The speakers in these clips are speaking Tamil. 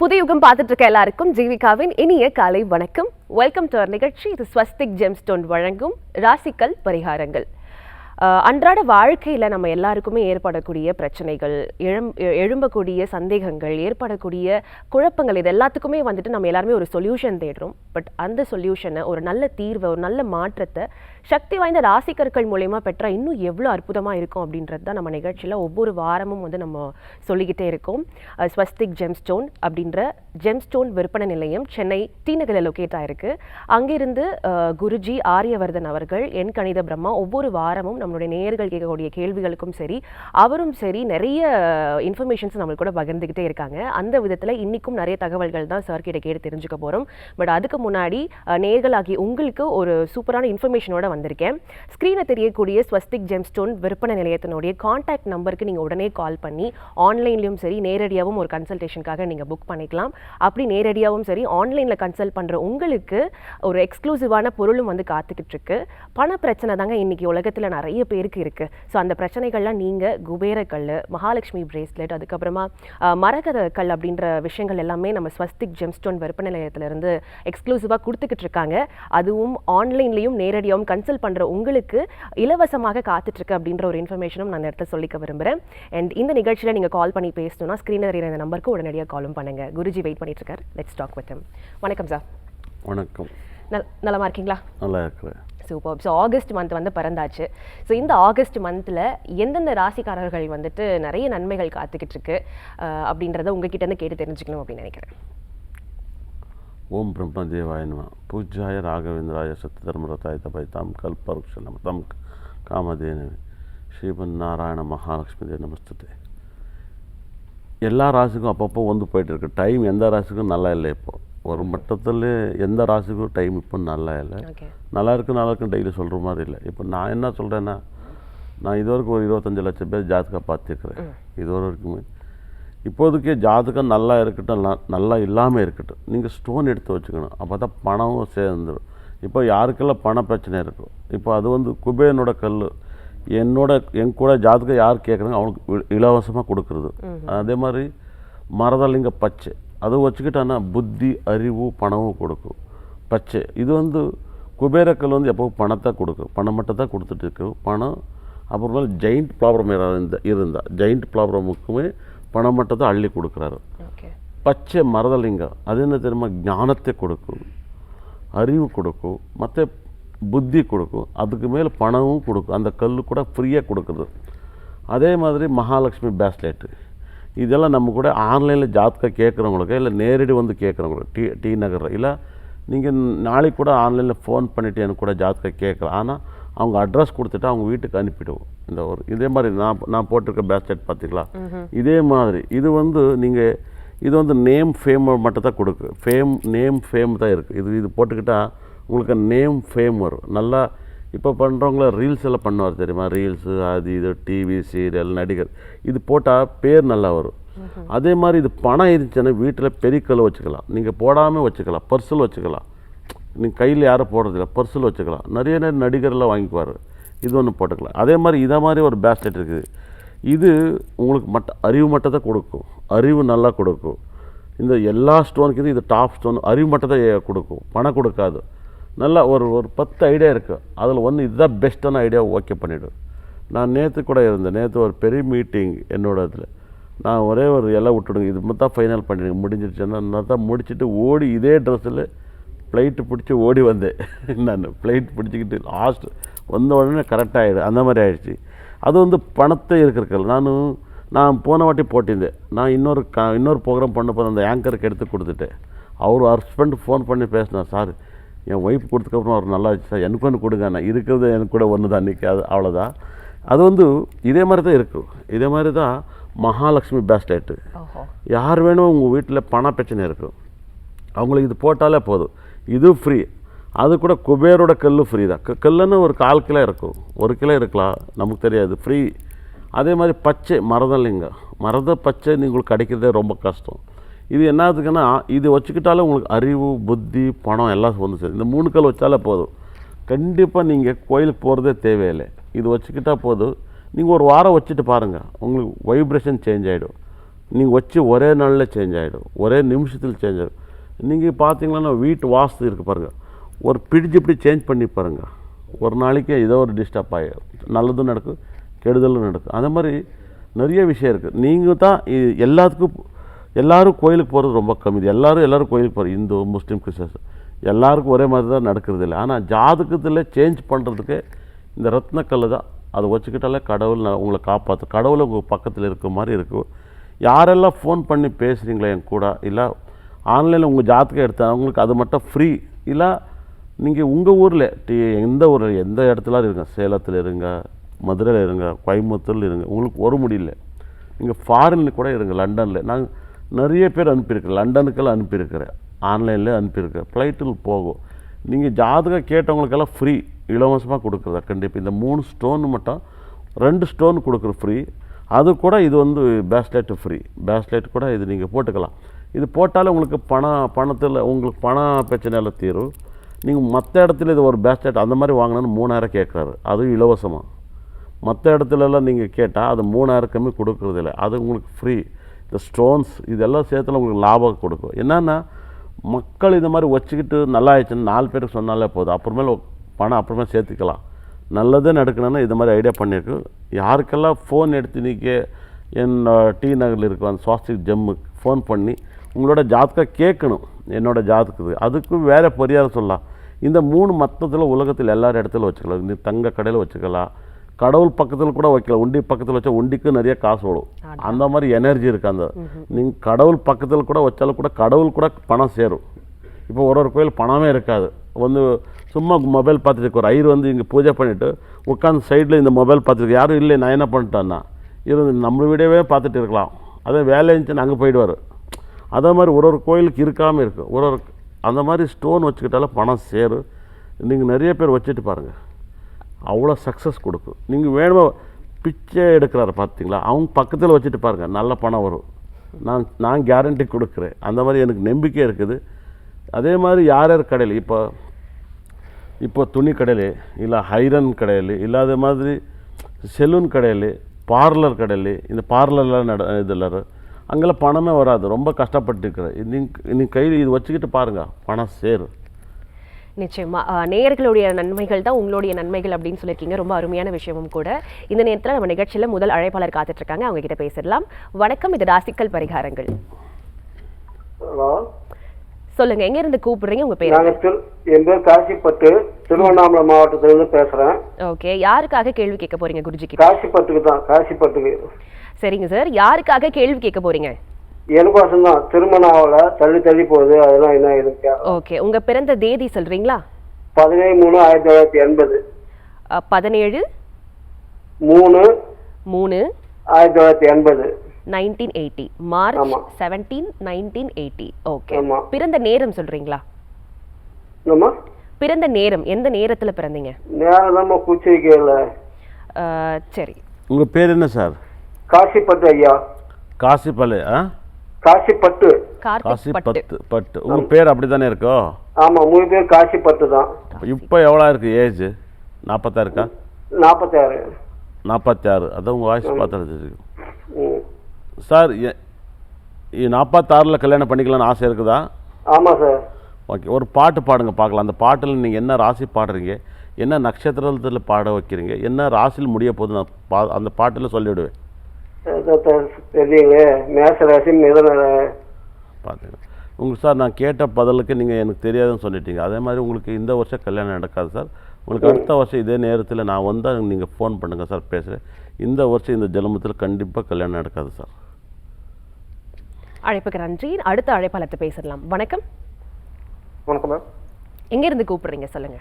புதுயுகம் பார்த்துட்டு இருக்க எல்லாருக்கும் ஜீவிகாவின் இனிய காலை வணக்கம். வெல்கம் டு அவர் நிகழ்ச்சி. இது ஸ்வஸ்திக் ஜெம்ஸ்டோன் வழங்கும் ராசிக்கல் பரிகாரங்கள். அன்றாட வாழ்க்கையில் நம்ம எல்லாருக்குமே ஏற்படக்கூடிய பிரச்சனைகள், எழும்பக்கூடிய சந்தேகங்கள், ஏற்படக்கூடிய குழப்பங்கள், இது எல்லாத்துக்குமே வந்துட்டு நம்ம எல்லாருமே ஒரு சொல்யூஷன் தேடுறோம். பட் அந்த சொல்யூஷனை, ஒரு நல்ல தீர்வை, ஒரு நல்ல மாற்றத்தை சக்தி வாய்ந்த ராசிக்கற்கள் மூலயமா பெற்றா இன்னும் எவ்வளோ அற்புதமாக இருக்கும் அப்படின்றது தான் நம்ம நிகழ்ச்சியில் ஒவ்வொரு வாரமும் வந்து நம்ம சொல்லிக்கிட்டே இருக்கோம். ஸ்வஸ்திக் ஜெம்ஸ்டோன் அப்படின்ற ஜெம்ஸ்டோன் விற்பனை நிலையம் சென்னை டி நகரில் லொக்கேட் ஆயிருக்கு. அங்கிருந்து குருஜி ஆரியவர்தன் அவர்கள் என் கணித பிரம்மா ஒவ்வொரு வாரமும் நம்மளுடைய நேயர்கள் கேட்கக்கூடிய கேள்விகளுக்கும் சரி, அவரும் சரி, நிறைய இன்ஃபர்மேஷன்ஸ் நம்மளுக்கு கூட பகிர்ந்துக்கிட்டே இருக்காங்க. அந்த விதத்தில் இன்னைக்கும் நிறைய தகவல்கள் தான் சார் கிட்ட கேட்டு தெரிஞ்சுக்க போகிறோம். பட் அதுக்கு முன்னாடி நேயர்களாகி உங்களுக்கு ஒரு சூப்பரான இன்ஃபர்மேஷனோட வந்திருக்கேன். ஸ்க்ரீனில் தெரியக்கூடிய ஸ்வஸ்திக் ஜெம்ஸ்டோன் விற்பனை நிலையத்தினுடைய கான்டாக்ட் நம்பருக்கு நீங்கள் உடனே கால் பண்ணி ஆன்லைன்லையும் சரி, நேரடியாகவும் ஒரு கன்சல்டேஷனுக்காக நீங்கள் புக் பண்ணிக்கலாம். அப்படி நேரடியாகவும் சரி, ஆன்லைனில் கன்சல்ட் பண்ணுற உங்களுக்கு ஒரு எக்ஸ்க்ளூசிவான பொருளும் வந்து காத்துக்கிட்டு இருக்கு. பண பிரச்சனை தாங்க இன்னைக்கு உலகத்தில் நிறைய பேருக்கு இருக்குது. ஸோ அந்த பிரச்சனைகள்லாம் நீங்கள் குபேரக்கல், மகாலட்சுமி பிரேஸ்லெட், அதுக்கப்புறமா மரகத கல் அப்படின்ற விஷயங்கள் எல்லாமே நம்ம ஸ்வஸ்திக் ஜெம்ஸ்டோன் விற்பனை நிலையத்திலிருந்து எக்ஸ்க்ளூசிவாக கொடுத்துக்கிட்டு இருக்காங்க. அதுவும் ஆன்லைன்லையும் நேரடியாகவும் கன்சல்ட் பண்ணுற உங்களுக்கு இலவசமாக காத்துட்ருக்கு அப்படின்ற ஒரு இன்ஃபர்மேஷனும் நான் இடத்துல சொல்லிக்க விரும்புகிறேன். அண்ட் இந்த நிகழ்ச்சியில் நீங்கள் கால் பண்ணி பேசணும்னா ஸ்க்ரீனில் தெரியுற இந்த நம்பருக்கு உடனடியாக காலும் பண்ணுங்கள். குருஜி வெயிட் பண்ணிட்டு இருக்கார். Let's talk with him. வணக்கம் சார். வணக்கம். நலமா இருக்கீங்களா? நல்லா இருக்கிறேன். சூப்பர். ஸோ ஆகஸ்ட் மந்த் வந்து பிறந்தாச்சு. ஸோ இந்த ஆகஸ்ட் மந்தில் எந்தெந்த ராசிக்காரர்கள் வந்துட்டு நிறைய நன்மைகள் காத்துக்கிட்டு இருக்கு அப்படின்றத உங்ககிட்ட கேட்டு தெரிஞ்சுக்கணும் அப்படின்னு நினைக்கிறேன். ஓம் பிரம்மதேவாய நம. பூஜ்யாய ராகவேந்திராய சத்யதர்மரதாய தபைதாம் கல்பருக்ஷ நமதம் காமதேனவே ஸ்ரீமன் நாராயண மகாலட்சுமி தே நமஸ்தே. எல்லா ராசிக்கும் அப்பப்போ வந்து போயிட்டு இருக்கு டைம். எந்த ராசிக்கும் நல்லா இல்லை. இப்போ ஒரு மட்டத்தில் எந்த ராசிக்கும் டைம் இப்போ நல்லா இல்லை. நல்லா இருக்குன்னு டெய்லி சொல்கிற மாதிரி இல்லை. இப்போ நான் என்ன சொல்கிறேன்னா, நான் இதுவரைக்கும் ஒரு 25 லட்சம் பேர் ஜாதகம் பார்த்துருக்குறேன். இதுவரைக்குமே இப்போதைக்கே ஜாதகம் நல்லா இருக்கட்டும், நல்லா இல்லாமல் இருக்கட்டும், நீங்கள் ஸ்டோன் எடுத்து வச்சுக்கணும். அப்போ தான் பணமும் சேர்ந்துடும். இப்போ யாருக்கெல்லாம் பண பிரச்சனை இருக்கும், இப்போ அது வந்து குபேரனோட கல் என் கூட ஜாதகம் யார் கேட்குறாங்க அவனுக்கு இலவசமாக கொடுக்குறது. அதே மாதிரி மரதலிங்க பச்சை அது வச்சுக்கிட்டான்னா புத்தி, அறிவு, பணமும் கொடுக்கும். பச்சை இது வந்து குபேரக்கல் வந்து எப்போ பணத்தை கொடுக்கும், பணம் மட்டும் தான் கொடுத்துட்டு இருக்கு. பணம் அப்புறமேல ஜெயிண்ட் ப்ராப்ளம் இருந்தால் ஜெயிண்ட் ப்ராப்ளமுக்குமே பணம் மட்டும் தான் அள்ளி கொடுக்குறாரு. பச்சை மரதலிங்கம் அது என்ன தெரியுமா, ஞானத்தை கொடுக்கும், அறிவு கொடுக்கும், மற்ற புத்தி கொடுக்கும், அதுக்கு மேலே பணமும் கொடுக்கும். அந்த கல் கூட ஃப்ரீயாக கொடுக்குது. அதே மாதிரி மகாலட்சுமி பேஸ்லெட்டு இதெல்லாம் நம்ம கூட ஆன்லைனில் ஜாதகம் கேட்குறவங்களுக்கு இல்லை நேரடி வந்து கேட்குறவங்களுக்கு டி நகரில் இல்லை நீங்கள் நாளைக்கு கூட ஆன்லைனில் ஃபோன் பண்ணிவிட்டு எனக்கு கூட ஜாதகம் கேட்கலாம். ஆனால் அவங்க அட்ரஸ் கொடுத்துட்டு அவங்க வீட்டுக்கு அனுப்பிடுவோம். இந்த ஒரு இதே மாதிரி நான் போட்டிருக்க பேஸ்லெட் பார்த்திங்களா, இதே மாதிரி இது வந்து நீங்கள் இது வந்து நேம் ஃபேம் மட்டும் தான் கொடுக்கு. நேம் ஃபேம் தான் இருக்குது. இது போட்டுக்கிட்டால் உங்களுக்கு நேம் ஃபேம் வரும். நல்லா இப்போ பண்ணுறவங்கள ரீல்ஸ் எல்லாம் பண்ணுவார் தெரியுமா, ரீல்ஸு அது இது டிவி சீரியல் நடிகர் இது போட்டால் பேர் நல்லா வரும். அதே மாதிரி இது பணம் இருந்துச்சுன்னா வீட்டில் பெரிய கல் வச்சுக்கலாம், நீங்கள் போடாமல் வச்சுக்கலாம், பர்ஸில் வச்சுக்கலாம். நீங்கள் கையில் யாரும் போடுறதில்ல, பர்ஸில் வச்சுக்கலாம். நிறைய நடிகர்லாம் வாங்கிக்குவார். இது ஒன்று போட்டுக்கலாம். அதே மாதிரி இதை மாதிரி ஒரு பேஸ்லெட் இருக்குது. இது உங்களுக்கு அறிவு மட்டும் தான் கொடுக்கும், அறிவு நல்லா கொடுக்கும். இந்த எல்லா ஸ்டோனுக்கு இது டாப் ஸ்டோன். அறிவு மட்டும் தான் கொடுக்கும், பணம் கொடுக்காது. நல்லா ஒரு 10 ஐடியா இருக்குது. அதில் ஒன்று இதுதான் பெஸ்ட்டான ஐடியா ஓகே பண்ணிவிடும். நான் நேற்று கூட இருந்தேன். நேற்று ஒரு பெரிய மீட்டிங் என்னோட இதில். நான் ஒரே ஒரு எல்லாம் விட்டுடுங்க, இது மட்டும் தான் ஃபைனல் பண்ணிடுங்க முடிஞ்சிருச்சுன்னா நான் தான் முடிச்சுட்டு ஓடி இதே ட்ரெஸ்ஸில் ஃப்ளைட்டு பிடிச்சி ஓடி வந்தேன். நான் ஃப்ளைட் பிடிச்சிக்கிட்டு லாஸ்ட் வந்த உடனே கரெக்டாகிடும். அந்த மாதிரி ஆகிடுச்சு. அது வந்து பணத்தை இருக்கிறக்கல. நான் போன வாட்டி போட்டிருந்தேன். நான் இன்னொரு ப்ரோக்ராம் பண்ண போது அந்த ஆங்கருக்கு எடுத்து கொடுத்துட்டேன். அவர் ஹஸ்பண்ட் ஃபோன் பண்ணி பேசினார், சார் என் ஒய்ஃப் கொடுத்ததுக்கப்புறம் அவர் நல்லா இருந்துச்சு சார், எனக்கு ஒன்று கொடுங்க. நான் இருக்கிறது எனக்கு கூட ஒன்று தான் அன்றைக்கி. அது அவ்வளோதான். அது வந்து இதே மாதிரி தான் இருக்கும். இதே மாதிரி தான் மகாலட்சுமி பேஸ்லெட்டு. யார் வேணும் உங்கள் வீட்டில் பண பிரச்சனை இருக்கும் அவங்களுக்கு இது போட்டாலே போதும். இது ஃப்ரீ. அது கூட குபேரோட கல் ஃப்ரீ தான். கல்லுன்னு ஒரு 1/4 கிலோ இருக்கும், 1 கிலோ இருக்கலாம், நமக்கு தெரியாது, ஃப்ரீ. அதே மாதிரி பச்சை மரதலிங்கம், மரத பச்சை உங்களுக்கு கிடைக்கிறதே ரொம்ப கஷ்டம். இது என்னதுக்குன்னா இது வச்சுக்கிட்டாலே உங்களுக்கு அறிவு, புத்தி, பணம் எல்லாம் வந்து சரி. இந்த 3 கல் வச்சாலே போதும். கண்டிப்பாக நீங்கள் கோயிலுக்கு போகிறதே தேவையில்லை. இது வச்சுக்கிட்டால் போதும். நீங்கள் ஒரு வாரம் வச்சுட்டு பாருங்கள், உங்களுக்கு வைப்ரேஷன் சேஞ்ச் ஆகிடும். நீங்கள் வச்சு ஒரே நாளில் சேஞ்ச் ஆகிடும், ஒரே நிமிஷத்தில் சேஞ்ச் ஆகிடும். நீங்கள் பார்த்தீங்கன்னா வீட்டு வாஸ்து இருக்குது பாருங்கள், ஒரு பிடிச்சி இப்படி சேஞ்ச் பண்ணி பாருங்கள், ஒரு நாளைக்கு ஏதோ ஒரு டிஸ்டர்ப் ஆகிடும், நல்லதும் நடக்கும் கெடுதலும் நடக்கும். அந்த மாதிரி நிறைய விஷயம் இருக்குது. நீங்கள் தான் எல்லாத்துக்கும் எல்லோரும் கோயிலுக்கு போகிறது ரொம்ப கம்மி. எல்லோரும் கோயிலுக்கு போகிறது, இந்து முஸ்லீம் கிறிஸ்டின்ஸ் எல்லாருக்கும் ஒரே மாதிரி தான் நடக்கிறது இல்லை. ஆனால் ஜாதகத்தில் சேஞ்ச் பண்ணுறதுக்கு இந்த ரத்னக்கல் தான், அதை வச்சுக்கிட்டாலே கடவுள் உங்களை காப்பாற்று, கடவுள் உங்கள் பக்கத்தில் இருக்கிற மாதிரி இருக்கும். யாரெல்லாம் ஃபோன் பண்ணி பேசுகிறீங்களா என் கூட, இல்லை ஆன்லைனில் உங்கள் ஜாதகம் எடுத்தால் அவங்களுக்கு அது மட்டும் ஃப்ரீ, இல்லை நீங்கள் உங்கள் ஊரில் எந்த ஊரில் எந்த இடத்துல இருங்க, சேலத்தில் இருங்க, மதுரையில் இருங்க, கோயம்புத்தூரில் இருங்க, உங்களுக்கு ஒரு முடியல நீங்கள் ஃபாரினில் கூட இருங்க, லண்டனில் நான் நிறைய பேர் அனுப்பியிருக்கிறேன், லண்டனுக்கெல்லாம் அனுப்பியிருக்கிறேன், ஆன்லைனில் அனுப்பியிருக்கிறேன், ஃப்ளைட்டில் போகும். நீங்கள் ஜாதகம் கேட்டவங்களுக்கெல்லாம் ஃப்ரீ இலவசமாக கொடுக்குறதா கண்டிப்பாக. இந்த 3 ஸ்டோன் மட்டும் 2 ஸ்டோன் கொடுக்குற ஃப்ரீ. அது கூட இது பேஸ்லெட்டு ஃப்ரீ, பேஸ்லெட் கூட இது நீங்கள் போட்டுக்கலாம். இது போட்டாலே உங்களுக்கு பணத்தில் உங்களுக்கு பண பிரச்சனையில் தீரும். நீங்கள் மற்ற இடத்துல இது ஒரு பேஸ்லெட் அந்த மாதிரி வாங்கினோன்னு 3000 கேட்குறாரு, அதுவும் இலவசமாக. மற்ற இடத்துலலாம் நீங்கள் கேட்டால் அது 3000 கம்மி கொடுக்குறதில்ல, அது உங்களுக்கு ஃப்ரீ. இந்த ஸ்டோன்ஸ் இதெல்லாம் சேர்த்துல உங்களுக்கு லாபம் கொடுக்கும். என்னென்னா மக்கள் இந்த மாதிரி வச்சுக்கிட்டு நல்லா ஆயிடுச்சுன்னு 4 பேருக்கு சொன்னாலே போதும், அப்புறமேல பணம் அப்புறமே சேர்த்துக்கலாம். நல்லதே நடக்கணும்னா இது மாதிரி ஐடியா பண்ணியிருக்கு. யாருக்கெல்லாம் ஃபோன் எடுத்து இன்றைக்கி என் டி நகரில் இருக்கும் அந்த ஸ்வாஸ்திக் ஜெம்முக்கு ஃபோன் பண்ணி உங்களோட ஜாதகம் கேட்கணும், என்னோடய ஜாதகத்துக்கு, அதுக்கும் வேறு பரிகாரம் சொல்லலாம். இந்த 3 மொத்தத்தில் உலகத்தில் எல்லா இடத்துல வச்சுக்கலாம். இந்த தங்க கடையில் வச்சுக்கலாம், கடவுள் பக்கத்தில் கூட வைக்கலாம். உண்டி பக்கத்தில் வச்சா உண்டிக்கு நிறைய காசு வரும், அந்த மாதிரி எனர்ஜி இருக்குது. அந்த நீங்கள் கடவுள் பக்கத்தில் கூட வச்சாலும் கூட கடவுள் கூட பணம் சேரும். இப்போ ஒரு கோயில் பணமே இருக்காது, சும்மா மொபைல் பார்த்துட்டு ஒரு ஐயர் இங்கே பூஜை பண்ணிவிட்டு உட்காந்து சைடில் இந்த மொபைல் பார்த்துருக்கு, யாரும் இல்லை நான் என்ன பண்ணிட்டேன்னா நம்ம வீடியோவே பார்த்துட்டு இருக்கலாம். அதே வேலை இருந்துச்சுன்னு அங்கே போயிடுவார். அதே மாதிரி ஒரு கோயிலுக்கு இருக்காமல் இருக்குது. அந்த மாதிரி ஸ்டோன் வச்சுக்கிட்டாலும் பணம் சேரும். நீங்கள் நிறைய பேர் வச்சுட்டு பாருங்கள், அவ்வளோ சக்ஸஸ் கொடுக்கும். நீங்கள் வேணுமா பிச்சை எடுக்கிறாரு பார்த்தீங்களா, அவங்க பக்கத்தில் வச்சுட்டு பாருங்கள், நல்ல பணம் வரும். நான் கேரண்டி கொடுக்குறேன். அந்த மாதிரி எனக்கு நம்பிக்கை இருக்குது. அதே மாதிரி யார் கடையில் இப்போ துணி கடையில், இல்லை ஐரன் கடையில், இல்லாத மாதிரி செலூன் கடையில், பார்லர் கடையில், இந்த பார்லர்லாம் இதில் அங்கெல்லாம் பணமே வராது, ரொம்ப கஷ்டப்பட்டுருக்குறேன். நீங்கள் கையில் இது வச்சுக்கிட்டு பாருங்கள், பணம் சேரும். நிச்சயமா நேயர்களுடைய நன்மைகள் தான் உங்களுடைய நன்மைகள் அப்படின்னு சொல்லியிருக்கீங்க, ரொம்ப அருமையான விஷயமும் கூட. இந்த நேரத்தில் நம்ம நிகழ்ச்சியில் முதல் அழைப்பாளர் காத்துட்டு இருக்காங்க, அவங்க கிட்ட பேசிடலாம். வணக்கம், இது ராசிக்கல் பரிகாரங்கள். சொல்லுங்க, எங்க இருந்து கூப்பிடுறீங்க, உங்க பேர்? என் பேர் காசிப்பட்டு, திருவண்ணாமலை மாவட்டத்திலிருந்து பேசுறேன். ஓகே, யாருக்காக கேள்வி கேட்க போறீங்க குருஜிக்கு? காசிப்பட்டுக்கு தான். காசிப்பட்டுக்கு. சரிங்க சார், யாருக்காக கேள்வி கேட்க போறீங்க? எனக்கோசம் தான். திருமணாவில் தள்ளி போகுது, அதெல்லாம் என்ன இருக்கு. ஓகே, உங்க பிறந்த தேதி சொல்றீங்களா? 17/3/1980. 17/3/1980. 1980, March 17, 1980. ஓகே, பிறந்த நேரம் சொல்றீங்களா? பிறந்த நேரம், எந்த நேரத்துல பிறந்தீங்க? நேரம் பூச்சிக்கல. சரி, உங்க பேர் என்ன சார்? காசிப்பட்டு ஐயா. காசிப்பட்டு. காசிப்பட்டு. பட்டு. உங்க பேர் அப்படித்தானே இருக்கோ? ஆமா, 3 பேர் காசிப்பட்டு தான். இப்போ எவ்வளோ இருக்கு ஏஜ்? 46 இருக்கா? 46. 46. அதான் உங்க வாய்ஸ் பார்த்தா சார். 46ல் கல்யாணம் பண்ணிக்கலாம்னு ஆசை இருக்குதா? ஆமாம் சார். ஓகே, ஒரு பாட்டு பாடுங்க பார்க்கலாம். அந்த பாட்டில் நீங்கள் என்ன ராசி பாடுறீங்க, என்ன நட்சத்திரத்தில் பாட வைக்கிறீங்க, என்ன ராசியில் முடிய போகுது, நான் அந்த பாட்டில் சொல்லிவிடுவேன். தெரியல, மேசராசி மிதன பார்த்தீங்க உங்களுக்கு சார். நான் கேட்ட பதிலுக்கு நீங்கள் எனக்கு தெரியாதுன்னு சொல்லிட்டீங்க. அதே மாதிரி உங்களுக்கு இந்த வருஷம் கல்யாணம் நடக்காது சார். உங்களுக்கு அடுத்த வருஷம் இதே நேரத்தில் நான் வந்தால் நீங்கள் ஃபோன் பண்ணுங்கள் சார், பேசுகிறேன். இந்த வருஷம் இந்த ஜென்மத்தில் கண்டிப்பாக கல்யாணம் நடக்காது சார். அழைப்புக்கு நன்றி. அடுத்த அழைப்பாளர்கிட்ட பேசலாம். வணக்கம். வணக்கம் மேம். எங்கேருந்து கூப்பிடுறீங்க சொல்லுங்க?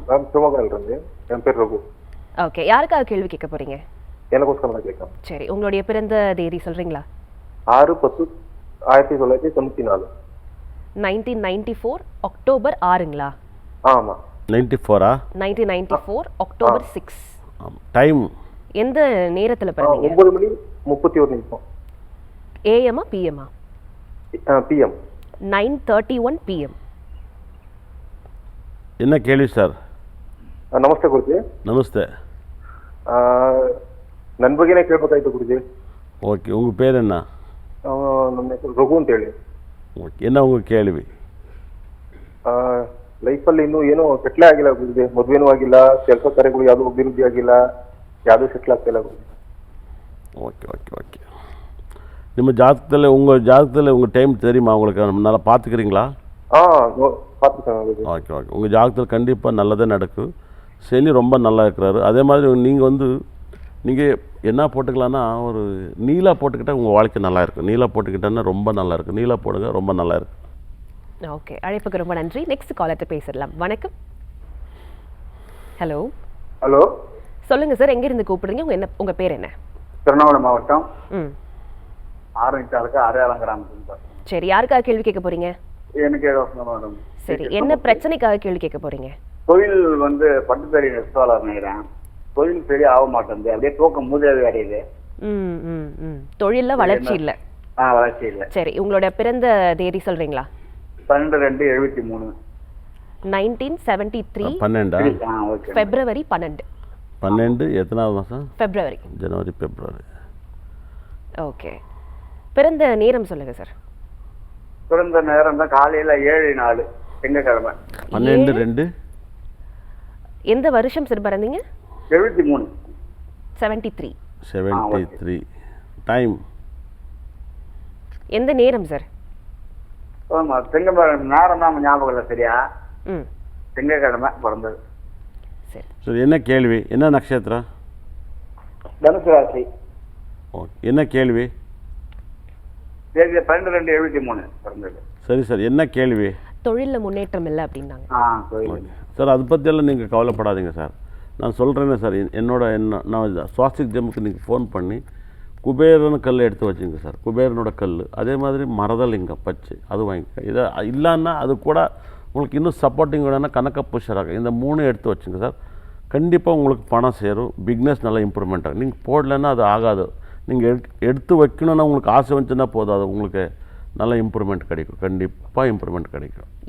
மேம் சிவகங்கையிலிருந்து. என் பேர் ரகு. ஓகே, யாருக்காக கேள்வி கேட்க போறீங்க? எனக்கோஸ்கரம் தான் கேட்கலாம். சரி, உங்களுடைய பிறந்த தேதி சொல்றீங்களா? 6/10/1994. 1994 அக்டோபர் 6ங்களா? ஆமா. 94ஆ? 1994 அக்டோபர் 6. டைம் எந்த நேரத்துல பிறந்தீங்க? 9:31. AM PM? PM. 9:31 PM. என்ன கேள்வி சார்? ನಮಸ್ತೆ ಗುರುಜಿ. ನಮಸ್ತೆ. ನನ್ನ ಬಗ್ಗೆನೇ ಕೇಳಬೇಕಾಯ್ತು ಗುರುಜಿ. ಓಕೆ ಉங்கள் பேர் என்ன? ನಮ್ಮ ಹೆಸರು ರಘು ಅಂತೇಳಿ. ಓಕೆ என்ன உங்கள் ಕೇಳಿವಿ? ಲೈಫಲ್ಲಿ ಇನ್ನೂ ಏನೂ ಸೆಟ್ಲೇ ಆಗಿಲ್ಲ ಗುರುಜಿ. ಮದುವೆನೂ ಆಗಿಲ್ಲ, ಕೆಲಸ ಕಾರ್ಯಗಳು ಯಾವುದೂ ಅಭಿವೃದ್ಧಿ ಆಗಿಲ್ಲ, ಯಾವುದೂ ಸೆಟ್ಲ್ ಆಗ್ತಾಯಿಲ್ಲ ಗುರುಜಿ. Okay okay okay. ನಿಮ್ಮ ಜಾತಕದಲ್ಲಿ உங்கள் டைம் தெரியுமா உங்களுக்கு? நல்லா பார்த்துக்கிறீங்களா? பார்த்துக்கோங்க குருஜி. Okay okay. உங்கள் ஜாதகத்தில் கண்டிப்பாக நல்லதே நடக்கும். சனி ரொம்ப நல்லா இருக்கிறாரு. அதே மாதிரி நீங்கள் என்ன போட்டுக்கலான்னா ஒரு நீலா போட்டுக்கிட்டால் உங்கள் வாழ்க்கை நல்லா இருக்கும். நீலா போட்டுக்கிட்டேன்னா ரொம்ப நல்லா இருக்கும். நீலா போடுங்க, ரொம்ப நல்லா இருக்கும். ஓகே, அழைப்புக்கு ரொம்ப நன்றி. நெக்ஸ்ட் காலர்ட்ட பேசிடலாம். வணக்கம். ஹலோ. ஹலோ, சொல்லுங்க சார், எங்கிருந்து கூப்பிடுறீங்க? உங்க பேர் என்ன? திருவண்ணாமலை மாவட்டம் ம் ஆரஞ்சு தாலுக்கா அடையாளம் கிராமத்தில். சரி, யாருக்காக கேள்வி கேட்க போறீங்க? எனக்கு மேடம். சரி, என்ன பிரச்சனைக்காக கேள்வி கேட்க போறீங்க? தொழில் பட்டுத்தறி நெசவாளர் நினைக்கிறேன். தொழில் சரியா ஆக மாட்டேங்குது, அப்படியே தூக்கம் மூதேவி அடையுது. ம் ம் ம் தொழில்ல வளர்ச்சி இல்ல. வளர்ச்சி இல்லை. சரி, உங்களோட பிறந்த தேதி சொல்றீங்களா? 12/2/73. 1973 12 ஓகே. பிப்ரவரி 12. 12 எத்தனாவது மாதம்? பிப்ரவரி. ஜனவரி, பிப்ரவரி. ஓகே, பிறந்த நேரம் சொல்லுங்க சார். பிறந்த நேரம் தான் காலையில 7:04 திங்கக்கிழமை. 12/2 எந்த வருஷம் சார் பிறந்தீங்க? 73. 73. 73. டைம் எந்த நேரம் சார்? ஆமா, திங்கக்கிழமை நேரம் தான் ஞாபகம் இல்லை சரியா. ம் திங்கக்கிழமை பிறந்தது. சரி. சரி, என்ன கேள்வி? என்ன நட்சத்திரம்? தனுசு ராசி. ஓகே, என்ன கேள்வி? 12/2/73 பிறந்தது. சரி சார், என்ன கேள்வி? தொழில்ல முன்னேற்றம் இல்லை அப்படின்னாங்க. கோயில். சார், அதை பற்றியெல்லாம் நீங்கள் கவலைப்படாதீங்க சார். நான் சொல்கிறேன்னே சார், நான் சுவாஸ்திக் ஜெம்முக்கு நீங்கள் ஃபோன் பண்ணி குபேரன் கல் எடுத்து வச்சுங்க சார். குபேரனோட கல், அதே மாதிரி மரதலிங்கம் பச்சை, அது வாங்கிக்க. இதை இல்லைன்னா அது கூட உங்களுக்கு இன்னும் சப்போர்ட்டிங் வேணும்னா கனக புஷ்யராக, இந்த 3 எடுத்து வச்சுங்க சார். கண்டிப்பாக உங்களுக்கு பணம் சேரும், பிக்னஸ் நல்லா இம்ப்ரூவ்மெண்ட் ஆகும். நீங்கள் போடலைன்னா அது ஆகாது. நீங்கள் எடுத்து வைக்கணுன்னா உங்களுக்கு ஆசை வந்துச்சுன்னா போதும், அது உங்களுக்கு நல்ல இம்ப்ரூவ்மெண்ட் கிடைக்கும். கண்டிப்பாக இம்ப்ரூவ்மெண்ட் கிடைக்கும்.